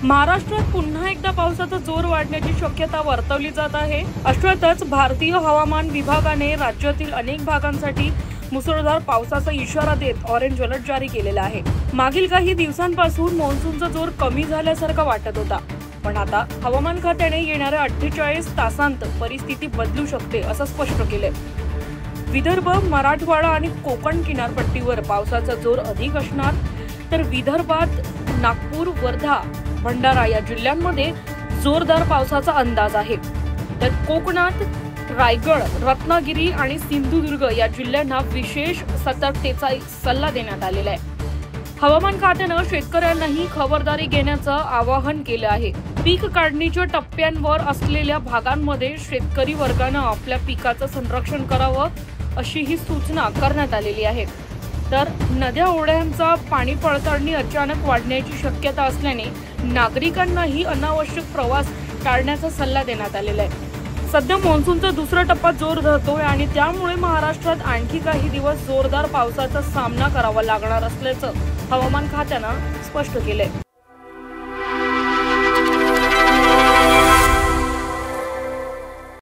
महाराष्ट्रात पुन्हा एकदा पावसाचा जोर वाढण्याची शक्यता वर्तवली जात आहे। अशातच भारतीय हवामान विभागाने राज्यातील अनेक भागांसाठी मुसळधार पावसाचा इशारा देत ऑरेंज अलर्ट जारी केलेला आहे। मागील काही दिवसांपासून मान्सूनचा जोर कमी झाल्यासारखा वाटत होता, पण आता हवामान खात्याने येणाऱ्या 48 तासांत परिस्थिती बदलू शकते असं स्पष्ट केलंय। विदर्भ, मराठवाडा आणि कोकण किनारपट्टीवर पावसाचा जोर अधिक असणार, तर विदर्भात नागपूर, वर्धा, भंडारा या जिल्ह्यांमध्ये जोरदार पावसाचा अंदाज आहे। तर कोकणात रायगड, रत्नागिरी आणि सिंधुदुर्ग या जिल्ह्यांना विशेष सतर्कतेचा सल्ला देण्यात आलेला आहे। हवामान खात्यानं शेतकऱ्यांनाही खबरदारी घेण्याचं आवाहन केलं आहे। पीक काढणीच्या टप्प्यांवर असलेल्या भागांमध्ये शेतकरी वर्गानं आपल्या पिकाचं संरक्षण करावं अशी ही सूचना करण्यात आलेली आहे। तर नद्या ओढ्यांचा पाणी पडताळणी अचानक वाढण्याची शक्यता असल्याने नागरिकांनाही अनावश्यक प्रवास टाळण्याचा सल्ला देण्यात आलेला आहे। सध्या मान्सूनचा दुसरा टप्पा जोर धरतोय आणि त्यामुळे महाराष्ट्रात आणखी काही दिवस जोरदार पावसाचा सामना करावा लागणार असल्याचं हवामान खात्यानं स्पष्ट केलंय।